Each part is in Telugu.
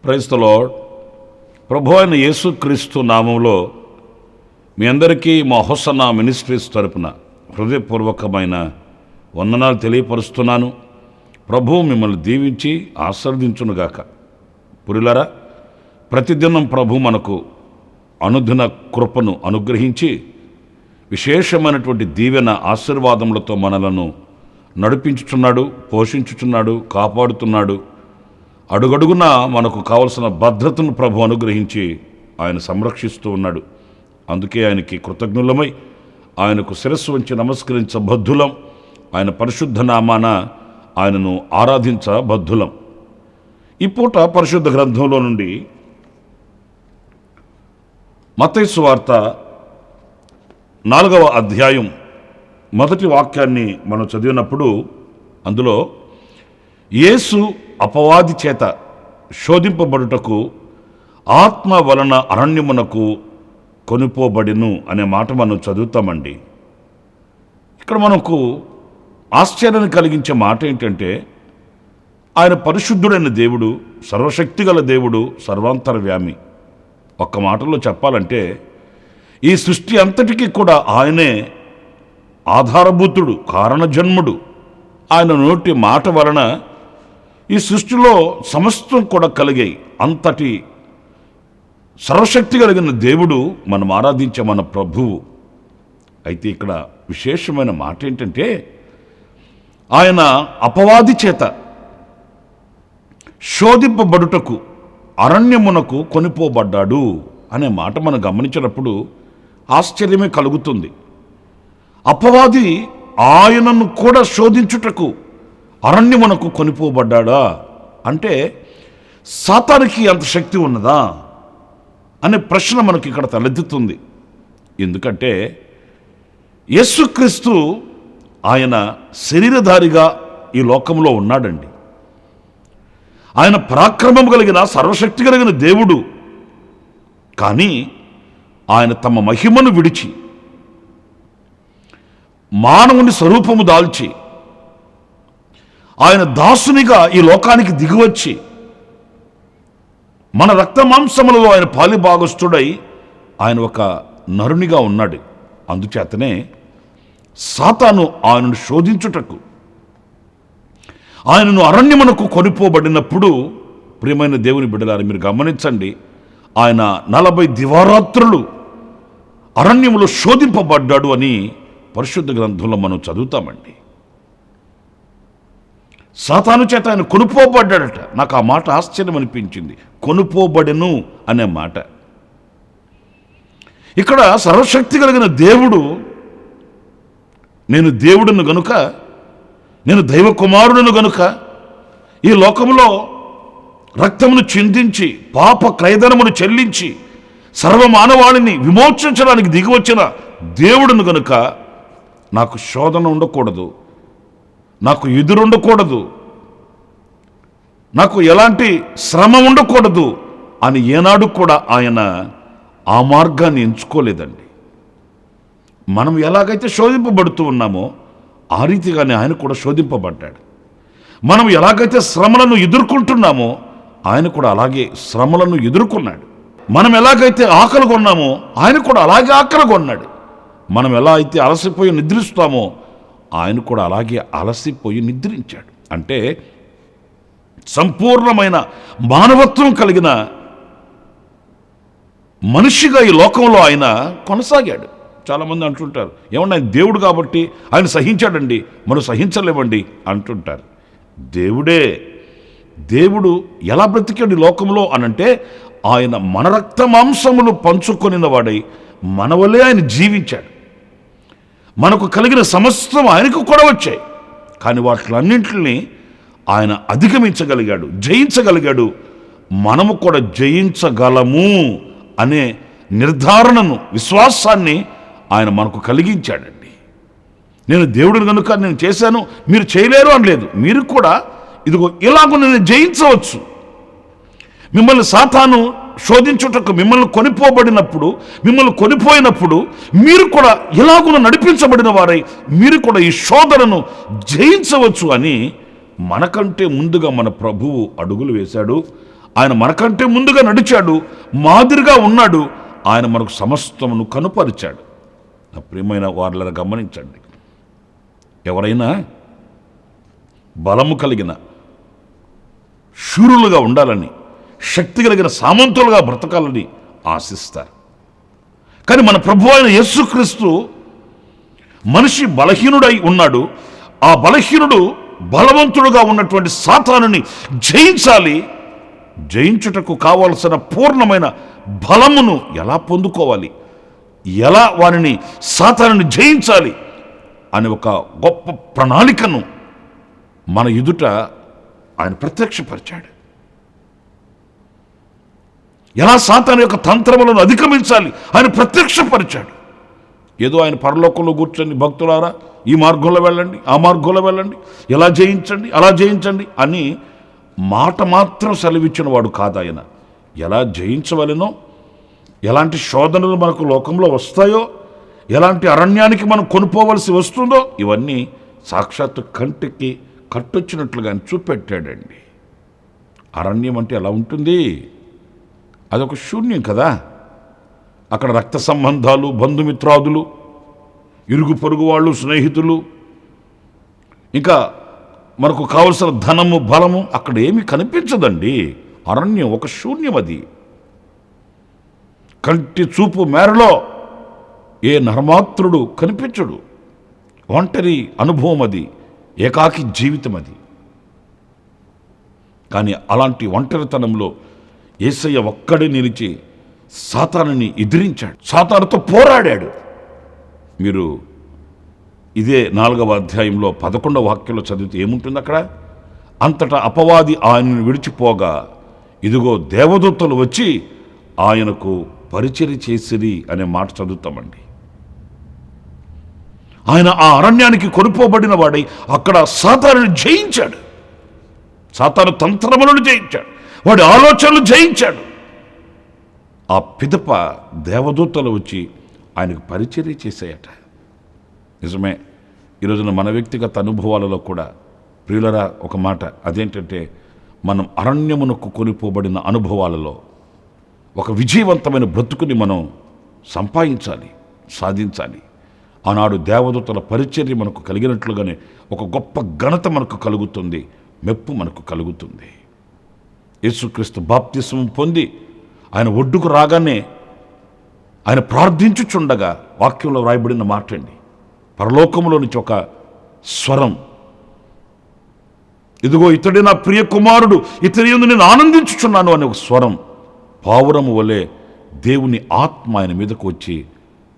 Praise the lord. ప్రభు అయిన యేసుక్రీస్తు నామంలో మీ అందరికీ మా హోసన్నా మినిస్ట్రీస్ తరపున హృదయపూర్వకమైన వందనాలు తెలియపరుస్తున్నాను. ప్రభువు మిమ్మల్ని దీవించి ఆశీర్వదించునుగాక. పురులారా, ప్రతిదినం ప్రభు మనకు అనుదిన కృపను అనుగ్రహించి విశేషమైనటువంటి దీవెన ఆశీర్వాదములతో మనలను నడిపించుచున్నాడు, పోషించుచున్నాడు, కాపాడుతున్నాడు. అడుగడుగున మనకు కావలసిన భద్రతను ప్రభు అనుగ్రహించి ఆయన సంరక్షిస్తూ ఉన్నాడు. అందుకే ఆయనకి కృతజ్ఞులమై ఆయనకు శిరస్సు వంచి నమస్కరించబద్ధులం. ఆయన పరిశుద్ధ నామాన ఆయనను ఆరాధించబద్ధులం. ఈ పూట పరిశుద్ధ గ్రంథంలో నుండి మత్తయి సువార్త 4వ అధ్యాయం మొదటి వాక్యాన్ని మనం చదివినప్పుడు అందులో యేసు అపవాది చేత శోధింపబడుటకు ఆత్మ వలన అరణ్యమునకు కొనిపోబడిను అనే మాట మనం చదువుతామండి. ఇక్కడ మనకు ఆశ్చర్యాన్ని కలిగించే మాట ఏంటంటే, ఆయన పరిశుద్ధుడైన దేవుడు, సర్వశక్తి గల దేవుడు, సర్వాంతర్యామి. ఒక్క మాటలో చెప్పాలంటే ఈ సృష్టి అంతటికీ కూడా ఆయనే ఆధారభూతుడు, కారణజన్ముడు. ఆయన నోటి మాట వలన ఈ సృష్టిలో సమస్తం కూడా కలిగాయి. అంతటి సర్వశక్తి కలిగిన దేవుడు మనం ఆరాధించే మన ప్రభువు. అయితే ఇక్కడ విశేషమైన మాట ఏంటంటే, ఆయన అపవాది చేత శోధింపబడుటకు అరణ్యమునకు కొనిపోబడ్డాడు అనే మాట మనం గమనించినప్పుడు ఆశ్చర్యమే కలుగుతుంది. అపవాది ఆయనను కూడా శోధించుటకు అరణ్యమునకు కొనిపోబడ్డాడా అంటే సాతానికి అంత శక్తి ఉన్నదా అనే ప్రశ్న మనకి ఇక్కడ తలెత్తుతుంది. ఎందుకంటే యేసుక్రీస్తు ఆయన శరీరధారిగా ఈ లోకంలో ఉన్నాడండి. ఆయన పరాక్రమం కలిగిన సర్వశక్తి కలిగిన దేవుడు. కానీ ఆయన తమ మహిమను విడిచి మానవుని స్వరూపము దాల్చి ఆయన దాసునిగా ఈ లోకానికి దిగివచ్చి మన రక్త మాంసములలో ఆయన పాలిభాగస్తుడై ఆయన ఒక నరునిగా ఉన్నాడు. అందుచేతనే సాతాను ఆయనను శోధించుటకు ఆయనను అరణ్యమునకు కొనిపోబడినప్పుడు, ప్రియమైన దేవుని బిడ్డలారా మీరు గమనించండి, ఆయన 40 దివారాత్రులు అరణ్యములో శోధింపబడ్డాడు అని పరిశుద్ధ గ్రంథంలో మనం చదువుతామండి. సాతాను చేత ఆయన కొనుపోబడ్డాడట. నాకు ఆ మాట ఆశ్చర్యం అనిపించింది, కొనుపోబడెను అనే మాట. ఇక్కడ సర్వశక్తి కలిగిన దేవుడు, నేను దేవుడును గనుక, నేను దైవ కుమారుడును గనుక ఈ లోకంలో రక్తమును చిందించి పాప క్రయధనమును చెల్లించి సర్వమానవాళిని విమోచించడానికి దిగివచ్చిన దేవుడును గనుక నాకు శోధన ఉండకూడదు, నాకు ఎదురుండకూడదు, నాకు ఎలాంటి శ్రమ ఉండకూడదు అని ఏనాడు కూడా ఆయన ఆ మార్గాన్ని ఎంచుకోలేదండి. మనం ఎలాగైతే శోధింపబడుతూ ఉన్నామో ఆ రీతిగానే ఆయన కూడా శోధింపబడ్డాడు. మనం ఎలాగైతే శ్రమలను ఎదుర్కొంటున్నామో ఆయన కూడా అలాగే శ్రమలను ఎదుర్కొన్నాడు. మనం ఎలాగైతే ఆకలి కొన్నామో ఆయన కూడా అలాగే ఆకలి కొన్నాడు. మనం ఎలా అయితే అలసిపోయి నిద్రిస్తామో ఆయన కూడా అలాగే అలసిపోయి నిద్రించాడు. అంటే సంపూర్ణమైన మానవత్వం కలిగిన మనిషిగా ఈ లోకంలో ఆయన కొనసాగాడు. చాలామంది అంటుంటారు, ఏమన్నా ఆయన దేవుడు కాబట్టి ఆయన సహించాడండి, మనం సహించలేమండి అంటుంటారు. దేవుడు ఎలా బ్రతికాడు ఈ లోకంలో అనంటే, ఆయన మన రక్త మాంసములు పంచుకొనిన వాడై మన వల్లే ఆయన జీవించాడు. మనకు కలిగిన సమస్తం ఆయనకు కూడా వచ్చాయి. కానీ వాటిలన్నింటినీ ఆయన అధిగమించగలిగాడు, జయించగలిగాడు. మనము కూడా జయించగలము అనే నిర్ధారణను, విశ్వాసాన్ని ఆయన మనకు కలిగించాడండి. నేను దేవుడిని కనుక నేను చేశాను, మీరు చేయలేరు అనలేదు. మీరు కూడా ఇదిగో ఇలాగ నేను జయించవచ్చు. మిమ్మల్ని సాతాను శోధించుటకు మిమ్మల్ని కొనిపోబడినప్పుడు, మిమ్మల్ని కొనిపోయినప్పుడు మీరు కూడా ఇలాగున నడిపించబడిన వారై మీరు కూడా ఈ శోధనను జయించవచ్చు అని మనకంటే ముందుగా మన ప్రభువు అడుగులు వేశాడు. ఆయన మనకంటే ముందుగా నడిచాడు, మాదిరిగా ఉన్నాడు. ఆయన మనకు సమస్తమును కనుపరిచాడు. నా ప్రియమైన వారులను గమనించండి, ఎవరైనా బలము కలిగిన శూరులుగా ఉండాలని, శక్తి కలిగిన సామంతులుగా బ్రతకాలని ఆశిస్తారు. కానీ మన ప్రభువు అయిన యేసుక్రీస్తు మనిషి బలహీనుడై ఉన్నాడు. ఆ బలహీనుడు బలవంతుడుగా ఉన్నటువంటి సాతానుని జయించాలి. జయించుటకు కావలసిన పూర్ణమైన బలమును ఎలా పొందుకోవాలి, ఎలా వారిని సాతానుని జయించాలి అనే ఒక గొప్ప ప్రణాళికను మన ఎదుట ఆయన ప్రత్యక్షపరిచాడు. ఎలా సాతాను యొక్క తంత్రములను అధిగమించాలి ఆయన ప్రత్యక్షపరిచాడు. ఏదో ఆయన పరలోకంలో కూర్చొని భక్తులారా ఈ మార్గంలో వెళ్ళండి, ఆ మార్గంలో వెళ్ళండి, ఎలా జయించండి అలా జయించండి అని మాట మాత్రం సెలవిచ్చిన వాడు కాదు ఆయన. ఎలా జయించవలెనో, ఎలాంటి శోధనలు మనకు లోకంలో వస్తాయో, ఎలాంటి అరణ్యానికి మనం కొనుక్కోవలసి వస్తుందో ఇవన్నీ సాక్షాత్తు కంటికి కట్టొచ్చినట్లుగా ఆయన చూపెట్టాడండి. అరణ్యం అంటే ఎలా ఉంటుంది? అదొక శూన్యం కదా. అక్కడ రక్త సంబంధాలు, బంధుమిత్రాదులు, ఇరుగు పొరుగు వాళ్ళు, స్నేహితులు, ఇంకా మనకు కావలసిన ధనము, బలము అక్కడ ఏమీ కనిపించదండి. అరణ్యం ఒక శూన్యం. అది కంటి చూపు మేరలో ఏ నరమాత్రుడు కనిపించడు. ఒంటరి అనుభవం అది, ఏకాకి జీవితం అది. కానీ అలాంటి ఒంటరితనంలో యేసయ్య ఒక్కడే నిలిచి సాతానుని ఎదిరించాడు, సాతానుతో పోరాడాడు. మీరు ఇదే 4వ అధ్యాయంలో 11వ వాక్యంలో చదివితే ఏముంటుంది అక్కడ? అంతటా అపవాది ఆయనను విడిచిపోగా ఇదిగో దేవదూతలు వచ్చి ఆయనకు పరిచర్య చేసిరి అనే మాట చదువుతామండి. ఆయన ఆ అరణ్యానికి కొనుక్కోబడిన వాడై అక్కడ సాతానుని జయించాడు, సాతాను తంత్రములను జయించాడు, వాడి ఆలోచనలు జయించాడు. ఆ పిదప దేవదూతలు వచ్చి ఆయనకు పరిచర్య చేశాయట. నిజమే, ఈరోజున మన వ్యక్తిగత అనుభవాలలో కూడా ప్రియులరా ఒక మాట, అదేంటంటే మనం అరణ్యమునకు కొనిపోబడిన అనుభవాలలో ఒక విజయవంతమైన బ్రతుకుని మనం సంపాదించాలి, సాధించాలి. ఆనాడు దేవదూతల పరిచర్య మనకు కలిగినట్లుగానే ఒక గొప్ప ఘనత మనకు కలుగుతుంది, మెప్పు మనకు కలుగుతుంది. యేసుక్రీస్తు బాప్తిస్మం పొంది ఆయన ఒడ్డుకు రాగానే ఆయన ప్రార్థించుచుండగా వాక్యంలో వ్రాయబడిన మాట అండి, పరలోకంలో నుంచి ఒక స్వరం, ఇదిగో ఇతడే నా ప్రియ కుమారుడు, ఇతని యందు నేను ఆనందించుచున్నాను అనే ఒక స్వరం పావురము వలె దేవుని ఆత్మ ఆయన మీదకు వచ్చి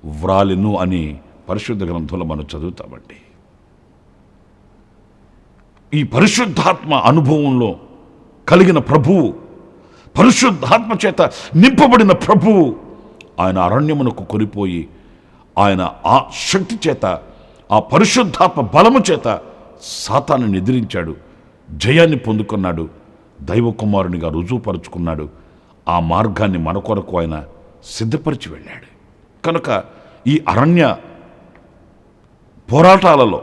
వ్రాలెను అని పరిశుద్ధ గ్రంథంలో మనం చదువుతామండి. ఈ పరిశుద్ధాత్మ అనుభవంలో కలిగిన ప్రభువు, పరిశుద్ధాత్మ చేత నింపబడిన ప్రభువు ఆయన అరణ్యమునకు కొనిపోయి ఆయన ఆ శక్తి చేత, ఆ పరిశుద్ధాత్మ బలము చేత సాతానుని ఎదిరించాడు, జయాన్ని పొందుకున్నాడు, దైవ కుమారునిగా రుజువుపరుచుకున్నాడు. ఆ మార్గాన్ని మన కొరకు ఆయన సిద్ధపరిచి వెళ్ళాడు. కనుక ఈ అరణ్య పోరాటాలలో,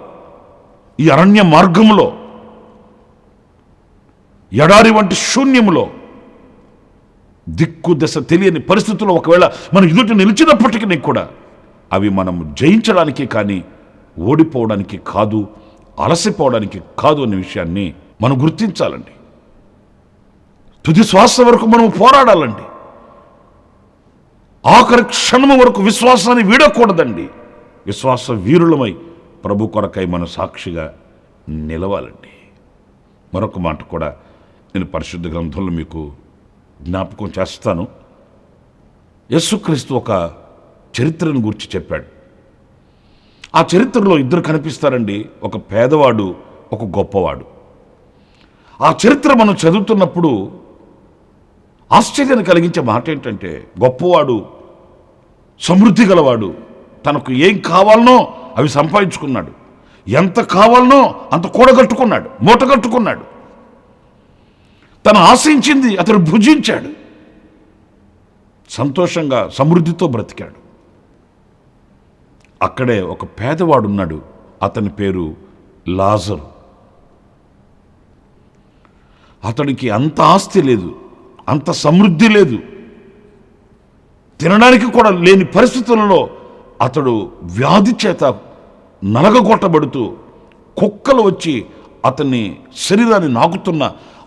ఈ అరణ్య మార్గంలో, ఎడారి వంటి శూన్యములో, దిక్కు దశ తెలియని పరిస్థితుల్లో ఒకవేళ మనం ఎదుట నిలిచినప్పటికీ కూడా అవి మనం జయించడానికి కానీ ఓడిపోవడానికి కాదు, అలసిపోవడానికి కాదు అనే విషయాన్ని మనం గుర్తించాలండి. తుది శ్వాస వరకు మనం పోరాడాలండి. ఆఖరి క్షణము వరకు విశ్వాసాన్ని వీడకూడదండి. విశ్వాస వీరులమై ప్రభు కొరకై మనం సాక్షిగా నిలవాలండి. మరొక మాట కూడా నేను పరిశుద్ధ గ్రంథంలో మీకు జ్ఞాపకం చేస్తాను. యేసుక్రీస్తు ఒక చరిత్రను గురించి చెప్పాడు. ఆ చరిత్రలో ఇద్దరు కనిపిస్తారండి, ఒక పేదవాడు, ఒక గొప్పవాడు. ఆ చరిత్ర మనం చదువుతున్నప్పుడు ఆశ్చర్యాన్ని కలిగించే మాట ఏంటంటే, గొప్పవాడు సమృద్ధి గలవాడు, తనకు ఏం కావాలనో అవి సంపాదించుకున్నాడు, ఎంత కావాలనో అంత కూడగట్టుకున్నాడు, మూటగట్టుకున్నాడు, తను ఆశించింది అతడు భుజించాడు, సంతోషంగా సమృద్ధితో బ్రతికాడు. అక్కడే ఒక పేదవాడున్నాడు, అతని పేరు లాజరు. అతడికి అంత ఆస్తి లేదు, అంత సమృద్ధి లేదు, తినడానికి కూడా లేని పరిస్థితులలో అతడు వ్యాధి చేత నలగగొట్టబడుతూ కుక్కలు వచ్చి అతన్ని శరీరాన్ని నాకుతున్న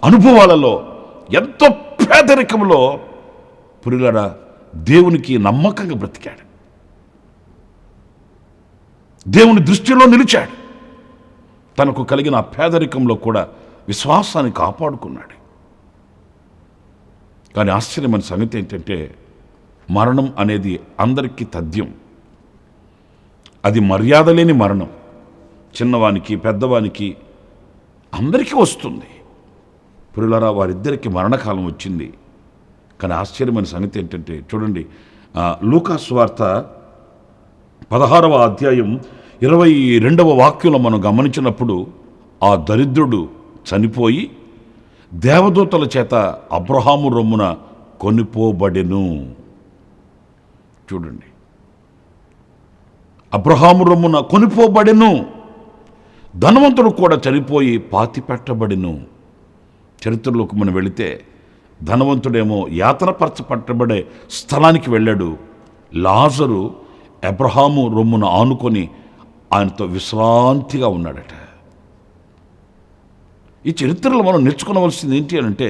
అనుభవాలలో ఎంతో పేదరికంలో పురిలారా దేవునికి నమ్మకంగా బ్రతికాడు, దేవుని దృష్టిలో నిలిచాడు. తనకు కలిగిన ఆ పేదరికంలో కూడా విశ్వాసాన్ని కాపాడుకున్నాడు. కానీ ఆశ్చర్యమైన సంగతి ఏంటంటే మరణం అనేది అందరికీ తథ్యం. అది మర్యాద లేని మరణం. చిన్నవానికి పెద్దవానికి అందరికీ వస్తుంది. పురులారా వారిద్దరికి మరణకాలం వచ్చింది. కానీ ఆశ్చర్యమైన సంగతి ఏంటంటే చూడండి, లూకా సువార్త 16వ అధ్యాయం 22వ వాక్యంలో మనం గమనించినప్పుడు ఆ దరిద్రుడు చనిపోయి దేవదూతల చేత అబ్రహాము రొమ్మున కొనిపోబడెను. చూడండి, అబ్రహాము రొమ్మున కొనిపోబడెను. ధనవంతుడు కూడా చనిపోయి పాతిపెట్టబడెను. చరిత్రలోకి మనం వెళితే ధనవంతుడేమో యాతనపరచబడే స్థలానికి వెళ్ళాడు. లాజరు అబ్రహాము రొమ్మున ఆనుకొని ఆయనతో విశ్రాంతిగా ఉన్నాడట. ఈ చరిత్రలో మనం నేర్చుకోవలసింది ఏంటి అంటే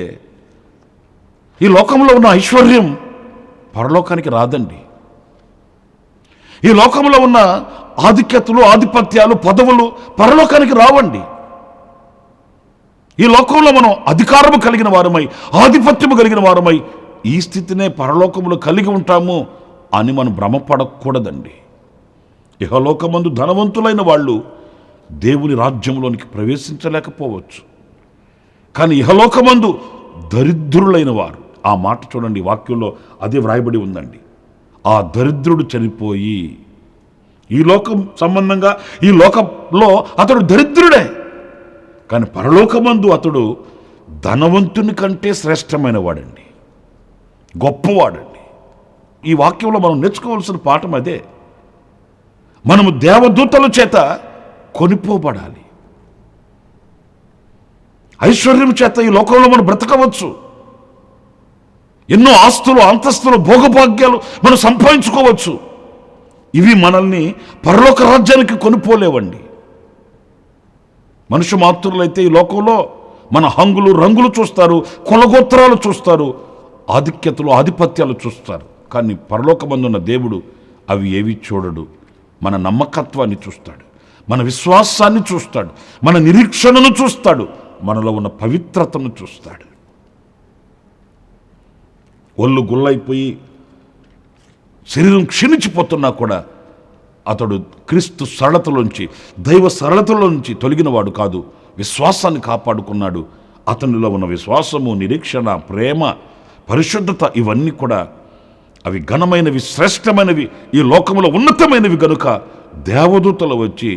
ఈ లోకంలో ఉన్న ఐశ్వర్యం పరలోకానికి రాదండి. ఈ లోకంలో ఉన్న ఆధిక్యతలు, ఆధిపత్యాలు, పదవులు పరలోకానికి రావండి. ఈ లోకంలో మనం అధికారము కలిగిన వారమై, ఆధిపత్యము కలిగిన వారమై ఈ స్థితినే పరలోకములో కలిగి ఉంటాము అని మనం భ్రమపడకూడదండి. ఇహలోకమందు ధనవంతులైన వాళ్ళు దేవుని రాజ్యంలోనికి ప్రవేశించలేకపోవచ్చు. కానీ ఇహలోకమందు దరిద్రులైన వారు, ఆ మాట చూడండి, వాక్యంలో అదే వ్రాయబడి ఉందండి. ఆ దరిద్రుడు చనిపోయి, ఈ లోకం సంబంధంగా ఈ లోకంలో అతడు దరిద్రుడే, కానీ పరలోకమందు అతడు ధనవంతుని కంటే శ్రేష్టమైన వాడండి, గొప్పవాడండి. ఈ వాక్యంలో మనం నేర్చుకోవాల్సిన పాఠం అదే. మనము దేవదూతల చేత కొనిపోబడాలి. ఐశ్వర్యం చేత ఈ లోకంలో మనం బ్రతకవచ్చు. ఎన్నో ఆస్తులు, అంతస్తులు, భోగభాగ్యాలు మనం సంపాదించుకోవచ్చు. ఇవి మనల్ని పరలోక రాజ్యానికి కొనిపోలేవండి. మనుష్య మాతృలైతే ఈ లోకంలో మన హంగులు రంగులు చూస్తారు, కులగోత్రాలు చూస్తారు, ఆధిక్యతలు, ఆధిపత్యాలు చూస్తారు. కానీ పరలోకమందున్న దేవుడు అవి ఏవి చూడడు. మన నమ్మకత్వాన్ని చూస్తాడు, మన విశ్వాసాన్ని చూస్తాడు, మన నిరీక్షణను చూస్తాడు, మనలో ఉన్న పవిత్రతను చూస్తాడు. ఒళ్ళు గుల్లైపోయి శరీరం క్షీణించిపోతున్నా కూడా అతడు క్రీస్తు సరళతలోంచి, దైవ సరళతలోంచి తొలగినవాడు కాదు. విశ్వాసాన్ని కాపాడుకున్నాడు. అతనిలో ఉన్న విశ్వాసము, నిరీక్షణ, ప్రేమ, పరిశుద్ధత ఇవన్నీ కూడా అవి ఘనమైనవి, శ్రేష్టమైనవి, ఈ లోకంలో ఉన్నతమైనవి గనుక దేవదూతలు వచ్చి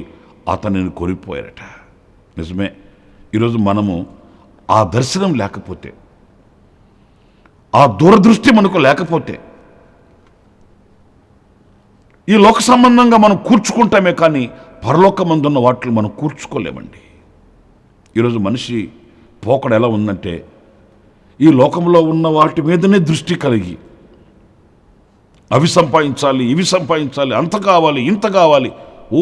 అతనిని కొనిపోయారట. నిజమే. ఈరోజు మనము ఆ దర్శనం లేకపోతే, ఆ దూరదృష్టి మనకు లేకపోతే ఈ లోక సంబంధంగా మనం కూర్చుకుంటామే కానీ పరలోకమందున్న వాటిని మనం కూర్చుకోలేమండి. ఈరోజు మనిషి పోకడ ఎలా ఉందంటే ఈ లోకంలో ఉన్న వాటి మీదనే దృష్టి కలిగి అవి సంపాదించాలి, ఇవి సంపాదించాలి, అంత కావాలి, ఇంత కావాలి, ఓ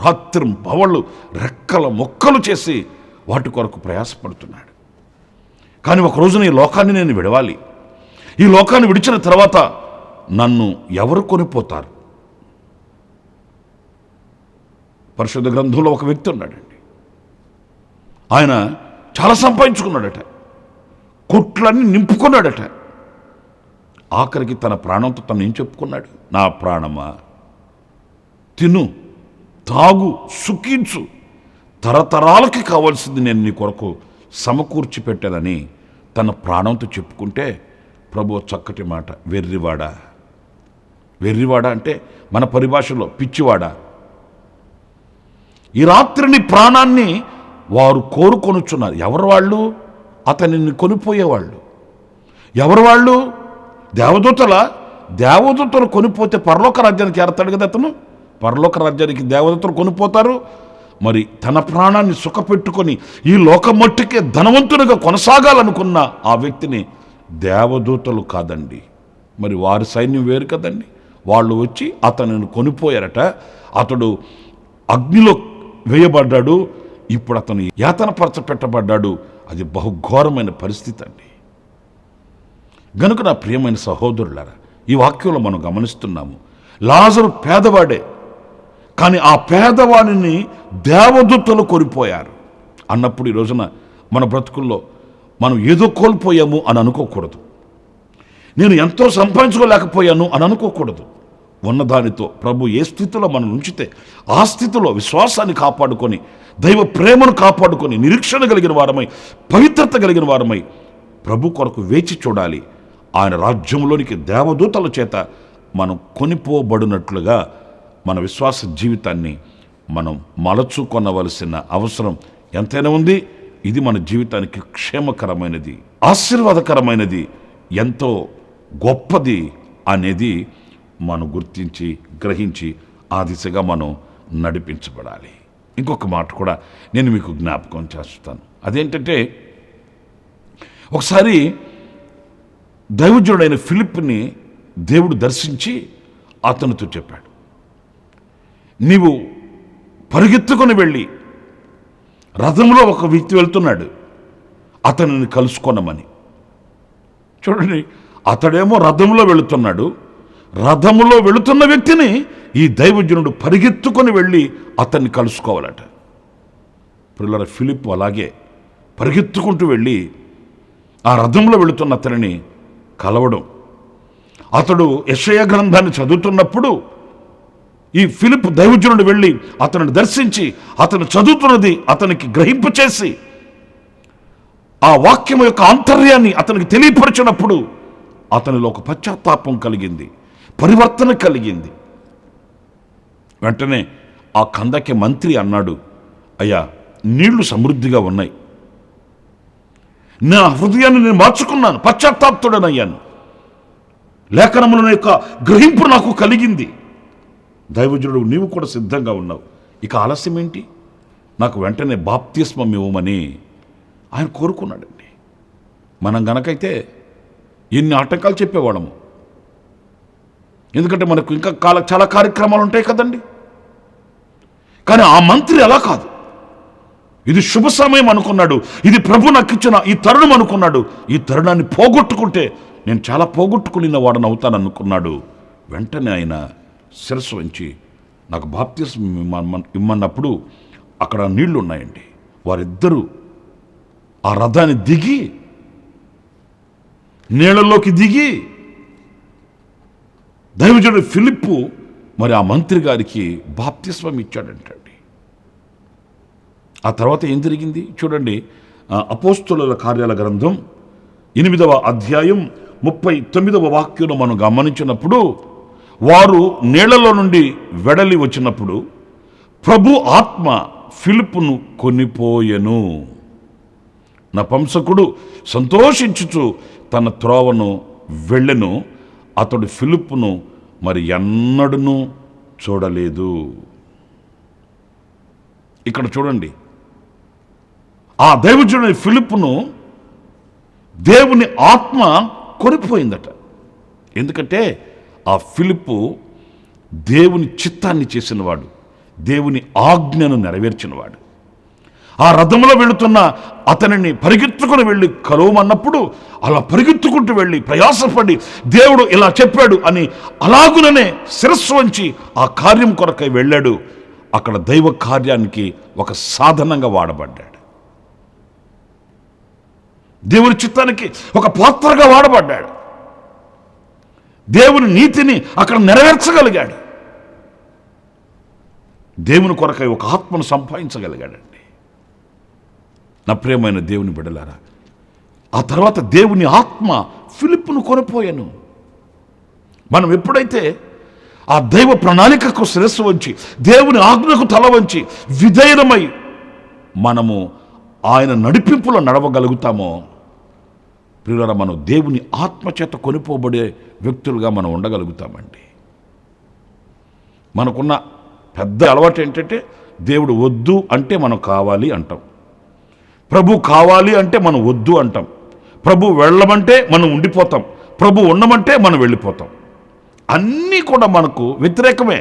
రాత్రి భవళ్ళు రెక్కల మొక్కలు చేసి వాటి కొరకు ప్రయాసపడుతున్నాడు. కానీ ఒక రోజున ఈ లోకాన్ని నేను విడవాలి. ఈ లోకాన్ని విడిచిన తర్వాత నన్ను ఎవరు కొనిపోతారు? పరిశుద్ధ గ్రంథంలో ఒక వ్యక్తి ఉన్నాడండి. ఆయన చాలా సంపాదించుకున్నాడట, కొట్లన్నీ నింపుకున్నాడట. ఆఖరికి తన ప్రాణంతో తను ఏం చెప్పుకున్నాడు? నా ప్రాణమా, తిను, తాగు, సుఖించు, తరతరాలకి కావాల్సింది నేను నీ కొరకు సమకూర్చి పెట్టానని తన ప్రాణంతో చెప్పుకుంటే ప్రభు చక్కటి మాట, వెర్రివాడా. వెర్రివాడా అంటే మన పరిభాషలో పిచ్చివాడా. ఈ రాత్రిని ప్రాణాన్ని వారు కోరుకొనుచున్నారు. ఎవరు వాళ్ళు? అతనిని కొనిపోయేవాళ్ళు. ఎవరు వాళ్ళు? దేవదూతలు కొనిపోతే పరలోక రాజ్యానికి ఏరతాడు కదా అతను. పరలోక రాజ్యానికి దేవదూతలు కొనిపోతారు. మరి తన ప్రాణాన్ని సుఖపెట్టుకొని ఈ లోకం మట్టుకే ధనవంతునిగా కొనసాగాలనుకున్న ఆ వ్యక్తిని దేవదూతలు కాదండి, మరి వారి సైన్యం వేరు కదండి. వాళ్ళు వచ్చి అతనిని కొనిపోయారట. అతడు అగ్నిలో వేయబడ్డాడు. ఇప్పుడు అతను యాతనపరచపెట్టబడ్డాడు. అది బహుఘోరమైన పరిస్థితి అండి. గనుక నా ప్రియమైన సహోదరులారా, ఈ వాక్యంలో మనం గమనిస్తున్నాము, లాజరు పేదవాడే, కానీ ఆ పేదవాడిని దేవదూతలు కొనిపోయారు అన్నప్పుడు ఈ రోజున మన బ్రతుకుల్లో మనం ఏదో కోల్పోయాము అని అనుకోకూడదు. నేను ఎంతో సంపాదించుకోలేకపోయాను అని అనుకోకూడదు. ఉన్నదానితో ప్రభు ఏ స్థితిలో మనం ఉంచితే ఆ స్థితిలో విశ్వాసాన్ని కాపాడుకొని, దైవ ప్రేమను కాపాడుకొని, నిరీక్షణ కలిగిన వారమై, పవిత్రత కలిగిన వారమై ప్రభు కొరకు వేచి చూడాలి. ఆయన రాజ్యంలోనికి దేవదూతల చేత మనం కొనిపోబడినట్లుగా మన విశ్వాస జీవితాన్ని మనం మలచుకొనవలసిన అవసరం ఎంతైనా ఉంది. ఇది మన జీవితానికి క్షేమకరమైనది, ఆశీర్వాదకరమైనది, ఎంతో గొప్పది అనేది మనం గుర్తించి గ్రహించి ఆ దిశగా మనం నడిపించబడాలి. ఇంకొక మాట కూడా నేను మీకు జ్ఞాపకం చేస్తాను. అదేంటంటే, ఒకసారి దైవజనుడైన ఫిలిప్ని దేవుడు దర్శించి అతనితో చెప్పాడు, నీవు పరిగెత్తుకొని వెళ్ళి రథంలో ఒక వ్యక్తి వెళ్తున్నాడు, అతనిని కలుసుకొనమని. చూడండి, అతడేమో రథంలో వెళుతున్నాడు. రథములో వెళుతున్న వ్యక్తిని ఈ దైవజనుడు పరిగెత్తుకొని వెళ్ళి అతన్ని కలుసుకోవాలట. పిల్లల ఫిలిప్ అలాగే పరిగెత్తుకుంటూ వెళ్ళి ఆ రథంలో వెళుతున్న అతనిని కలవడం. అతడు యెషయా గ్రంథాన్ని చదువుతున్నప్పుడు ఈ ఫిలిప్ దైవజనుడు వెళ్ళి అతనిని దర్శించి అతను చదువుతున్నది అతనికి గ్రహింపు చేసి ఆ వాక్యం యొక్క ఆంతర్యాన్ని అతనికి తెలియపరిచినప్పుడు అతనిలో ఒక పశ్చాత్తాపం కలిగింది, పరివర్తన కలిగింది. వెంటనే ఆ కందకి మంత్రి అన్నాడు, అయ్యా, నీళ్లు సమృద్ధిగా ఉన్నాయి, నా హృదయాన్ని నేను మార్చుకున్నాను, పశ్చాత్తాప్తుడనయ్యాను, లేఖనముల యొక్క గ్రహింపు నాకు కలిగింది. దైవజనుడు నీవు కూడా సిద్ధంగా ఉన్నావు, ఇక ఆలస్యం ఏంటి, నాకు వెంటనే బాప్తిస్మం ఇవ్వమని ఆయన కోరుకున్నాడండి. మనం గనకైతే ఎన్ని ఆటంకాలు చెప్పేవాళ్ళము. ఎందుకంటే మనకు ఇంకా చాలా కార్యక్రమాలు ఉంటాయి కదండి. కానీ ఆ మంత్రి అలా కాదు. ఇది శుభ సమయం అనుకున్నాడు, ఇది ప్రభు నాకు ఇచ్చిన ఈ తరుణం అనుకున్నాడు. ఈ తరుణాన్ని పోగొట్టుకుంటే నేను చాలా పోగొట్టుకుని వాడని అవుతాను అనుకున్నాడు. వెంటనే ఆయన శిరస్సు వంచి నాకు బాప్తిస్మం ఇమ్మన్నప్పుడు అక్కడ నీళ్లు ఉన్నాయండి. వారిద్దరూ ఆ రథాన్ని దిగి నీళ్లలోకి దిగి దైవజనుడు ఫిలిప్పు మరి ఆ మంత్రి గారికి బాప్తిస్మం ఇచ్చాడంటండి. ఆ తర్వాత ఏం జరిగింది చూడండి. అపోస్తలుల కార్యాల గ్రంథం 8వ అధ్యాయం 39వ వాక్యంలో మనం గమనించినప్పుడు, వారు నీళ్లలో నుండి వెడలి వచ్చినప్పుడు ప్రభు ఆత్మ ఫిలిప్పును కొనిపోయెను. నపుంసకుడు సంతోషించుచు తన త్రోవను వెళ్ళెను. అతడు ఫిలిప్పును మరి ఎన్నడూ చూడలేదు. ఇక్కడ చూడండి, ఆ దైవజనుడి ఫిలిప్పును దేవుని ఆత్మ కొనిపోయిందట. ఎందుకంటే ఆ ఫిలిప్పు దేవుని చిత్తాన్ని చేసినవాడు, దేవుని ఆజ్ఞను నెరవేర్చినవాడు. ఆ రథంలో వెళుతున్న అతనిని పరిగెత్తుకుని వెళ్ళి కలవమన్నప్పుడు అలా పరిగెత్తుకుంటూ వెళ్ళి ప్రయాసపడి దేవుడు ఇలా చెప్పాడు అని అలాగుననే శిరస్సు వంచి ఆ కార్యం కొరకై వెళ్ళాడు. అక్కడ దైవ కార్యానికి ఒక సాధనంగా వాడబడ్డాడు. దేవుని చిత్తానికి ఒక పాత్రగా వాడబడ్డాడు. దేవుని నీతిని అక్కడ నెరవేర్చగలిగాడు. దేవుని కొరకై ఒక ఆత్మను సంపాదించగలిగాడండి. నా ప్రియమైన దేవుని బిడ్డలారా, ఆ తర్వాత దేవుని ఆత్మ ఫిలిప్పును కొనిపోయాను. మనం ఎప్పుడైతే ఆ దైవ ప్రణాళికకు శిరస్సు వంచి దేవుని ఆజ్ఞకు తల వంచి విధేయమై మనము ఆయన నడిపింపులో నడవగలుగుతామో, ప్రియులారా, మనం దేవుని ఆత్మచేత కొనిపోబడే వ్యక్తులుగా మనం ఉండగలుగుతామండి. మనకున్న పెద్ద అలవాటు ఏంటంటే, దేవుడు వద్దు అంటే మనం కావాలి అంటాం, ప్రభు కావాలి అంటే మనం వద్దు అంటాం, ప్రభు వెళ్ళమంటే మనం ఉండిపోతాం, ప్రభు ఉండమంటే మనం వెళ్ళిపోతాం. అన్నీ కూడా మనకు వ్యతిరేకమే.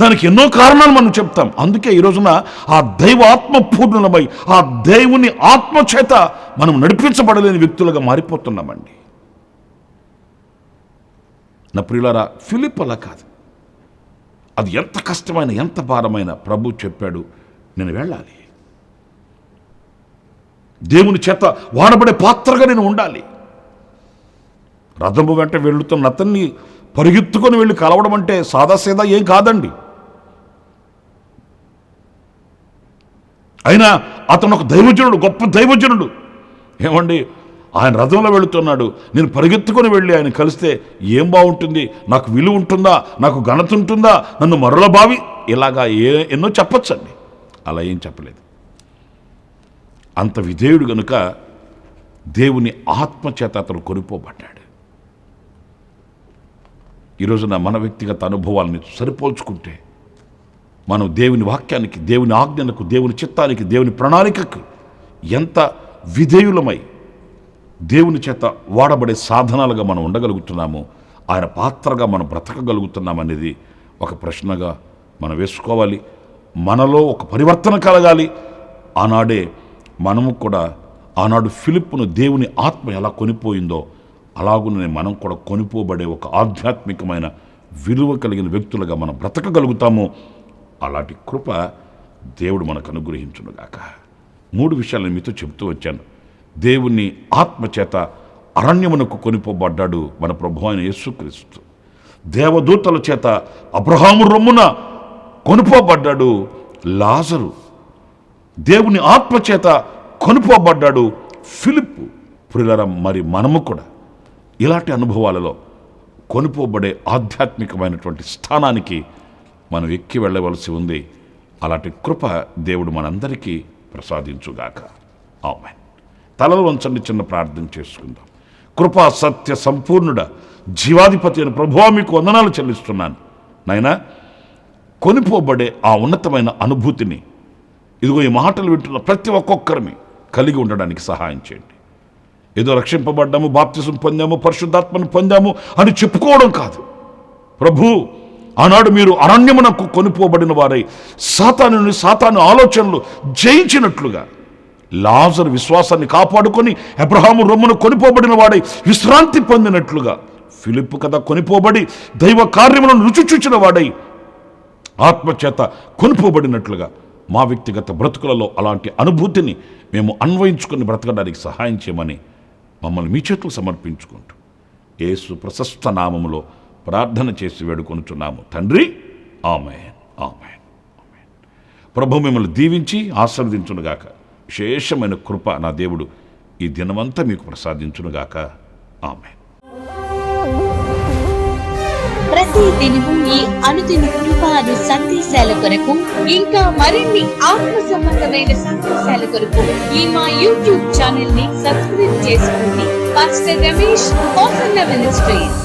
దానికి ఎన్నో కారణాలు మనం చెప్తాం. అందుకే ఈ రోజున ఆ దైవ ఆత్మ పూర్ణమై ఆ దేవుని ఆత్మ చేత మనం నడిపించబడలేని వ్యక్తులుగా మారిపోతున్నామండి. నా ప్రియులారా, ఫిలిప్ అలా కాదు. అది ఎంత కష్టమైన ఎంత భారమైన ప్రభు చెప్పాడు, నేను వెళ్ళాలి, దేవుని చేత వాడబడే పాత్రగా నేను ఉండాలి. రథము వెంట వెళుతున్న అతన్ని పరిగెత్తుకొని వెళ్ళి కలవడం అంటే సాదాసీదా ఏం కాదండి. అయినా అతను ఒక దైవజనుడు, గొప్ప దైవజనుడు. ఏమండి, ఆయన రథంలో వెళుతున్నాడు, నేను పరిగెత్తుకొని వెళ్ళి ఆయన కలిస్తే ఏం బాగుంటుంది, నాకు విలువ ఉంటుందా, నాకు ఘనత ఉంటుందా, నన్ను మరల భావి, ఇలాగా ఎన్నో చెప్పచ్చండి. అలా ఏం చెప్పలేదు. అంత విధేయుడు గనుక దేవుని ఆత్మచేత అతను కొనిపోబడ్డాడు. ఈరోజున మన వ్యక్తిగత అనుభవాలని సరిపోల్చుకుంటే మనం దేవుని వాక్యానికి, దేవుని ఆజ్ఞలకు, దేవుని చిత్తానికి, దేవుని ప్రణాళికకు ఎంత విధేయులమై దేవుని చేత వాడబడే సాధనాలుగా మనం ఉండగలుగుతున్నాము, ఆయన పాత్రగా మనం బ్రతకగలుగుతున్నామనేది ఒక ప్రశ్నగా మనం వేసుకోవాలి. మనలో ఒక పరివర్తన కలగాలి. ఆనాడే మనము కూడా, ఆనాడు ఫిలిప్పును దేవుని ఆత్మ ఎలా కొనిపోయిందో అలాగునే మనం కూడా కొనిపోబడే ఒక ఆధ్యాత్మికమైన విలువ కలిగిన వ్యక్తులుగా మనం బ్రతకగలుగుతాము. అలాంటి కృప దేవుడు మనకు అనుగ్రహించునుగాక. 3 విషయాలను మీతో చెబుతూ వచ్చాను. దేవుని ఆత్మచేత అరణ్యమునకు కొనిపోబడ్డాడు మన ప్రభువైన అయిన యేసుక్రీస్తు. దేవదూతల చేత అబ్రహాము రొమ్మున కొనిపోబడ్డాడు లాజరు. దేవుని ఆత్మచేత కొనిపోబడ్డాడు ఫిలిప్పు. ప్రియులారా, మరి మనము కూడా ఇలాంటి అనుభవాలలో కొనిపోబడే ఆధ్యాత్మికమైనటువంటి స్థానానికి మనం ఎక్కి వెళ్ళవలసి ఉంది. అలాంటి కృప దేవుడు మనందరికీ ప్రసాదించుగాక. ఆమేన్. తలలు వంచండి, చిన్న ప్రార్థన చేసుకుందాం. కృపా సత్య సంపూర్ణుడ జీవాధిపతి అయిన ప్రభువా, మీకు వందనాలు చెల్లిస్తున్నాను. నాయనా, కొనిపోబడే ఆ ఉన్నతమైన అనుభూతిని ఇదిగో ఈ మాటలు వింటున్న ప్రతి ఒక్కొక్కరిని కలిగి ఉండడానికి సహాయం చేయండి. ఏదో రక్షింపబడ్డాము, బాప్తిసం పొందాము, పరిశుద్ధాత్మను పొందాము అని చెప్పుకోవడం కాదు. ప్రభు, ఆనాడు మీరు అరణ్యమునకు కొనిపోబడిన వారై సాతాను ఆలోచనలు జయించినట్లుగా లాజరు విశ్వాసాన్ని కాపాడుకొని అబ్రహాము రొమ్మును కొనిపోబడిన వాడై విశ్రాంతి పొందినట్లుగా ఫిలిప్పు కథ కొనిపోబడి దైవ కార్యములను రుచి చూచిన వాడై ఆత్మచేత కొనిపోబడినట్లుగా మా వ్యక్తిగత బ్రతుకులలో అలాంటి అనుభూతిని మేము అన్వయించుకొని బ్రతకడానికి సహాయం చేయమని మమ్మల్ని మీ చేతులు సమర్పించుకుంటూ యేసు ప్రశస్త నామములో ప్రార్థన చేసి వేడుకొనుచున్నాము తండ్రి. ఆమేన్, ఆమేన్, ఆమేన్. ప్రభు మిమ్మల్ని దీవించి ఆశీర్వదించునుగాక. విశేషమైన కృప నా దేవుడు ఈ దినమంతా మీకు ప్రసాదించునుగాక. ఆమేన్. ప్రతి దినము ఈ అనుదిన కృపాను సందేశాల కొరకు, ఇంకా మరిన్ని ఆత్మ సంబంధమైన సందేశాల కొరకు ఈ మా యూట్యూబ్ ఛానల్ ని సబ్స్క్రైబ్ చేసుకోండి. Pastor Ramesh ministries.